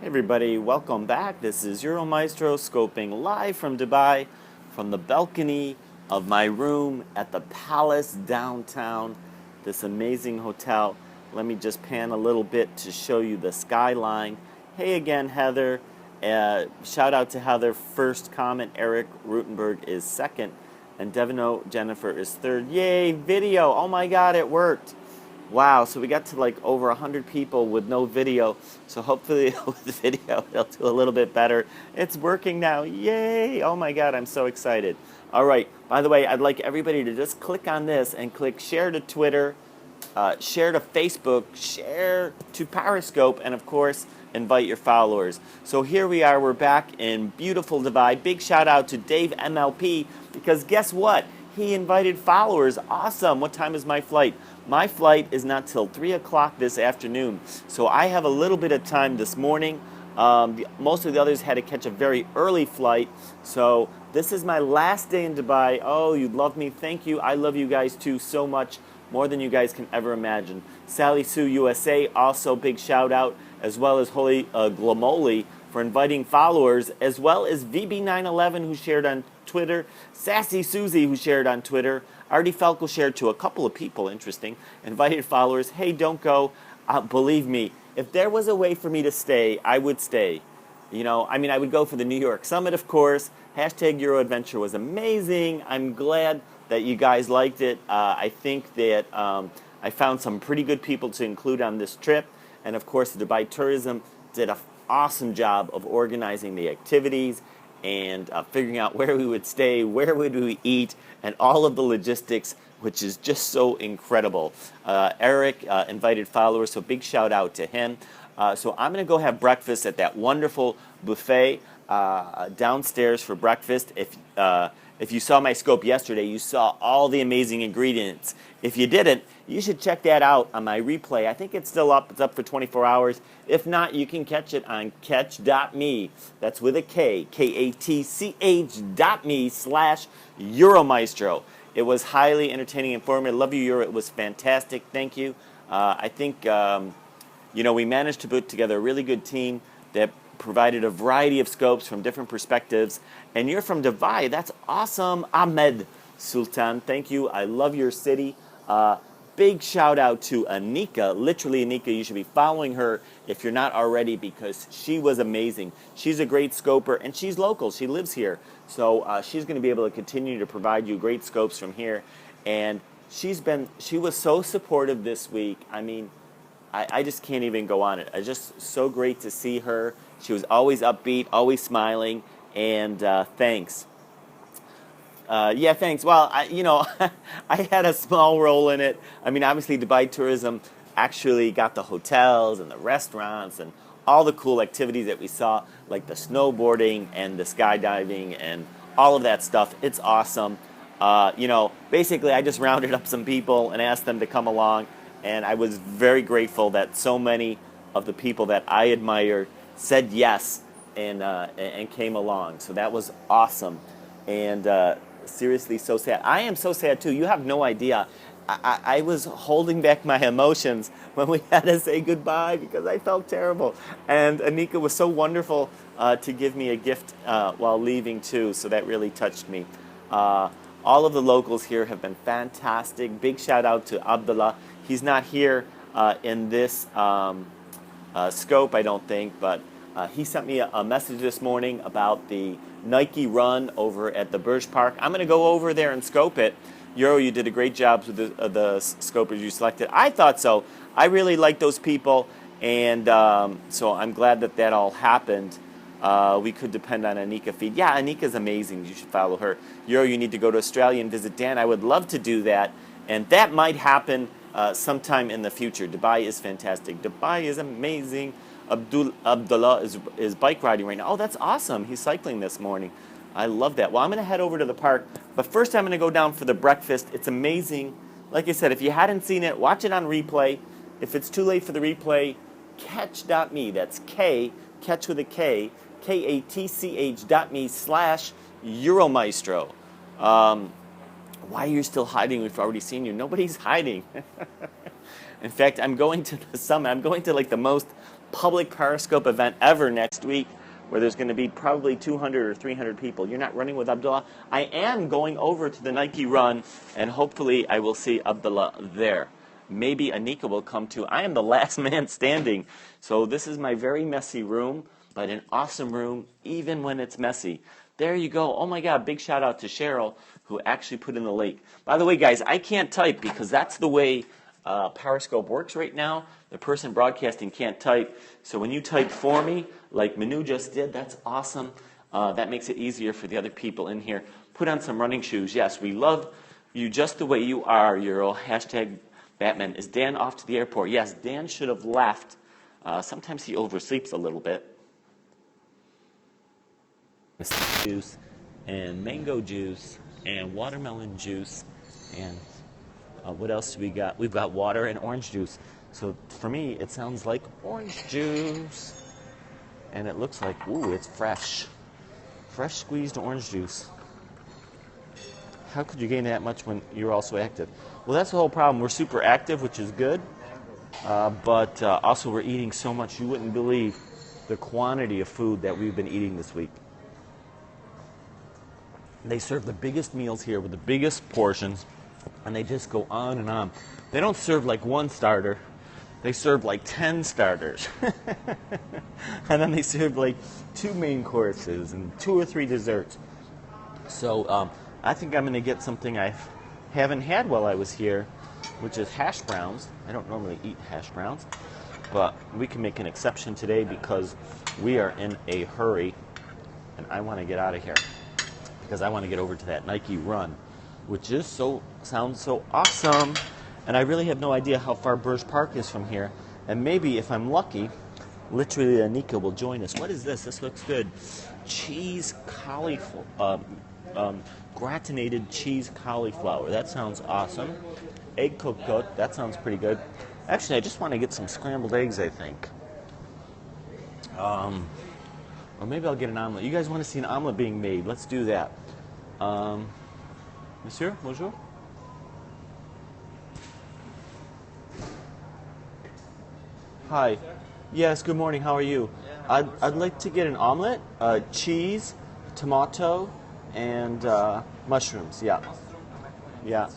Hey everybody, welcome back. This is Euromaestro scoping live from Dubai from the balcony of my room at the Palace downtown, this amazing hotel. Let me just pan a little bit to show you the skyline. Hey again, Heather. Shout out to Heather. First comment. Eric Rutenberg is second. And Devino Jennifer is third. Yay, video. Oh my God, it worked. Wow, so we got to like over 100 people with no video. So hopefully with the video it'll do a little bit better. It's working now. Yay! Oh my God, I'm so excited. All right, by the way, I'd like everybody to just click on this and click share to Twitter, share to Facebook, share to Periscope, and of course, invite your followers. So here we are, we're back in beautiful Dubai. Big shout out to Dave MLP, because guess what? He invited followers. Awesome. What time is my flight? My flight is not till 3 o'clock this afternoon. So I have a little bit of time this morning. Most of the others had to catch a very early flight. So this is my last day in Dubai. Oh, you love me. Thank you. I love you guys too so much. More than you guys can ever imagine. Sally Sue USA, also big shout out, as well as Holy Glamoli for inviting followers, as well as VB911 who shared on Twitter, Sassy Susie who shared on Twitter, Artie Falco shared to a couple of people, interesting, invited followers, hey, don't go. Believe me, if there was a way for me to stay, I would stay. You know, I mean, I would go for the New York Summit, of course. Hashtag Euro Adventure was amazing. I'm glad that you guys liked it. I think that I found some pretty good people to include on this trip. And of course, the Dubai Tourism did an awesome job of organizing the activities and figuring out where we would stay, where would we eat, and all of the logistics, which is just so incredible. Eric invited followers, so big shout out to him. So I'm going to go have breakfast at that wonderful buffet downstairs for breakfast. If you saw my scope yesterday, you saw all the amazing ingredients. If you didn't, you should check that out on my replay. I think it's still up. It's up for 24 hours. If not, you can catch it on catch.me. That's with a K, KATCH.me/Euromaestro. It was highly entertaining and informative. Love you, Euro. It was fantastic. Thank you. I think, we managed to put together a really good team that provided a variety of scopes from different perspectives. And you're from Dubai. That's awesome. Ahmed Sultan, thank you. I love your city. Big shout out to Anika. Literally, Anika, you should be following her if you're not already, because she was amazing. She's a great scoper, and she's local. She lives here. So she's going to be able to continue to provide you great scopes from here. And she was so supportive this week. I mean, I just can't even go on it. It's just so great to see her. She was always upbeat, always smiling, and thanks. Yeah, thanks. Well, I had a small role in it. I mean, obviously, Dubai Tourism actually got the hotels and the restaurants and all the cool activities that we saw, like the snowboarding and the skydiving and all of that stuff. It's awesome. Basically, I just rounded up some people and asked them to come along, and I was very grateful that so many of the people that I admired said yes and came along. So that was awesome. And seriously, so sad. I am so sad too. You have no idea. I was holding back my emotions when we had to say goodbye because I felt terrible. And Anika was so wonderful to give me a gift while leaving too. So that really touched me. All of the locals here have been fantastic. Big shout out to Abdullah. He's not here in this scope, I don't think, but he sent me a message this morning about the Nike run over at the Burj Park. I'm going to go over there and scope it. Euro, you did a great job with the scopers you selected. I thought so. I really like those people, and so I'm glad that all happened. We could depend on Anika feed. Yeah, Anika's amazing. You should follow her. Euro, you need to go to Australia and visit Dan. I would love to do that, and that might happen sometime in the future. Dubai is fantastic. Dubai is amazing. Abdullah is bike riding right now. Oh, that's awesome. He's cycling this morning. I love that. Well, I'm going to head over to the park, but first I'm going to go down for the breakfast. It's amazing. Like I said, if you hadn't seen it, watch it on replay. If it's too late for the replay, catch.me. That's K, catch with a K, KATCH.me/Euromaestro. Why are you still hiding? We've already seen you. Nobody's hiding. In fact, I'm going to the summit. I'm going to like the most public Periscope event ever next week, where there's going to be probably 200 or 300 people. You're not running with Abdullah. I am going over to the Nike run, and hopefully I will see Abdullah there. Maybe Anika will come too. I am the last man standing, so this is my very messy room, but an awesome room, even when it's messy. There you go. Oh my God, big shout out to Cheryl, who actually put in the link. By the way, guys, I can't type because that's the way Periscope works right now. The person broadcasting can't type. So when you type for me, like Manu just did, that's awesome. That makes it easier for the other people in here. Put on some running shoes. Yes, we love you just the way you are, Euro. Hashtag Batman. Is Dan off to the airport? Yes, Dan should have left. Sometimes he oversleeps a little bit. Juice and mango juice and watermelon juice and what else do we got? We've got water and orange juice. So for me, it sounds like orange juice. And it looks like, ooh, it's fresh. Fresh squeezed orange juice. How could you gain that much when you're also active? Well, that's the whole problem. We're super active, which is good. But also we're eating so much, you wouldn't believe the quantity of food that we've been eating this week. They serve the biggest meals here with the biggest portions, and they just go on and on. They don't serve like one starter. They serve like 10 starters. And then they serve like 2 main courses and 2 or 3 desserts. So I think I'm going to get something I haven't had while I was here, which is hash browns. I don't normally eat hash browns, but we can make an exception today because we are in a hurry, and I want to get out of here because I want to get over to that Nike run, which is sounds so awesome. And I really have no idea how far Burj Park is from here. And maybe if I'm lucky, literally Anika will join us. What is this? This looks good. Cheese cauliflower, gratinated cheese cauliflower. That sounds awesome. Egg cooked. That sounds pretty good. Actually, I just want to get some scrambled eggs, I think. Or maybe I'll get an omelet. You guys want to see an omelet being made? Let's do that. Monsieur, bonjour. Hi. Yes, good morning. How are you? I'd like to get an omelet, cheese, tomato, and mushrooms. Yeah. Yeah.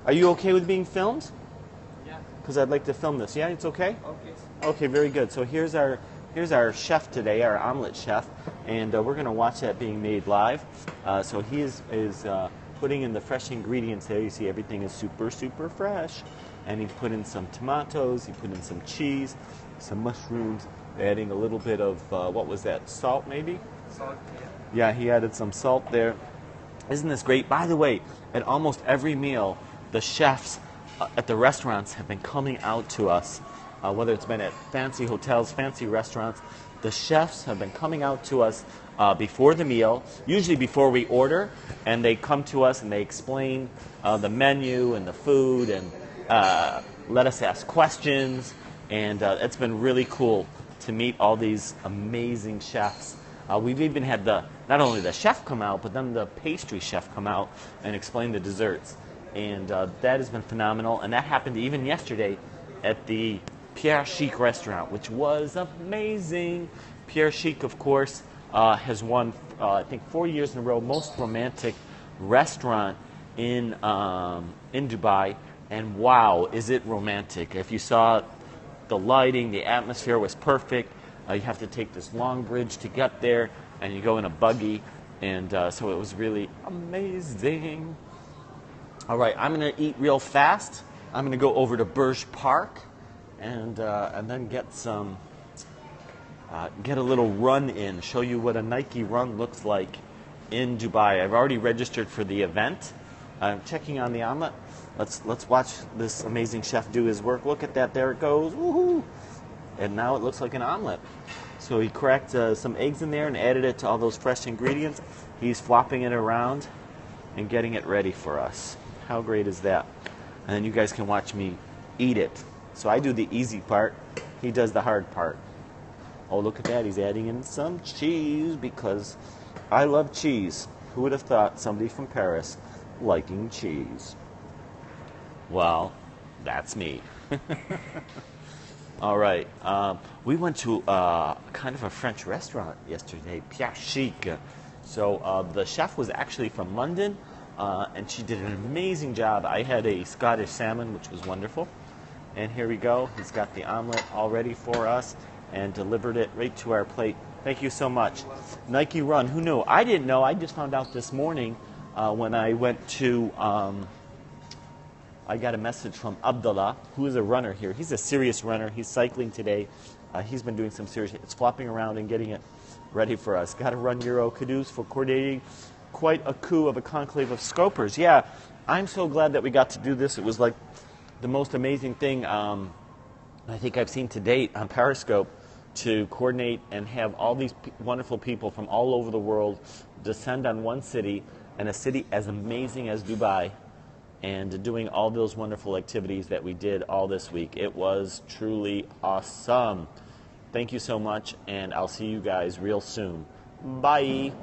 Are you okay with being filmed? Yeah. Because I'd like to film this. Yeah, it's okay? Okay. Okay, very good. So here's our chef today, our omelet chef, and we're going to watch that being made live. So he is putting in the fresh ingredients there. You see everything is super, super fresh. And he put in some tomatoes, he put in some cheese, some mushrooms, adding a little bit of, what was that, salt maybe? Salt, yeah. Yeah, he added some salt there. Isn't this great? By the way, at almost every meal, the chefs at the restaurants have been coming out to us, whether it's been at fancy hotels, fancy restaurants. The chefs have been coming out to us before the meal, usually before we order, and they come to us and they explain the menu and the food and let us ask questions, and it's been really cool to meet all these amazing chefs. We've even had not only the chef come out, but then the pastry chef come out and explain the desserts, and that has been phenomenal. And that happened even yesterday at the Pierre Chic restaurant, which was amazing. Pierre Chic, of course, has won, I think, 4 years in a row, most romantic restaurant in Dubai. And wow, is it romantic. If you saw the lighting, the atmosphere was perfect. You have to take this long bridge to get there, and you go in a buggy, and so it was really amazing. All right, I'm going to eat real fast. I'm going to go over to Burj Park and then get a little run in, show you what a Nike run looks like in Dubai. I've already registered for the event. I'm checking on the omelet. Let's watch this amazing chef do his work. Look at that, there it goes. Woohoo! And now it looks like an omelet. So he cracked some eggs in there and added it to all those fresh ingredients. He's flopping it around and getting it ready for us. How great is that? And then you guys can watch me eat it. So I do the easy part. He does the hard part. Oh, look at that. He's adding in some cheese because I love cheese. Who would have thought somebody from Paris liking cheese? Well, that's me. All right. We went to kind of a French restaurant yesterday, Pierre Chic. So the chef was actually from London, and she did an amazing job. I had a Scottish salmon, which was wonderful. And here we go. He's got the omelet all ready for us and delivered it right to our plate. Thank you so much. Nike Run. Who knew? I didn't know. I just found out this morning when I went to... I got a message from Abdullah, who is a runner here. He's a serious runner. He's cycling today. He's been doing some serious... It's flopping around and getting it ready for us. Got to run Euro Caduce for coordinating quite a coup of a conclave of scopers. Yeah, I'm so glad that we got to do this. It was like the most amazing thing I think I've seen to date on Periscope, to coordinate and have all these wonderful people from all over the world descend on one city, and a city as amazing as Dubai, and doing all those wonderful activities that we did all this week. It was truly awesome. Thank you so much, and I'll see you guys real soon. Bye.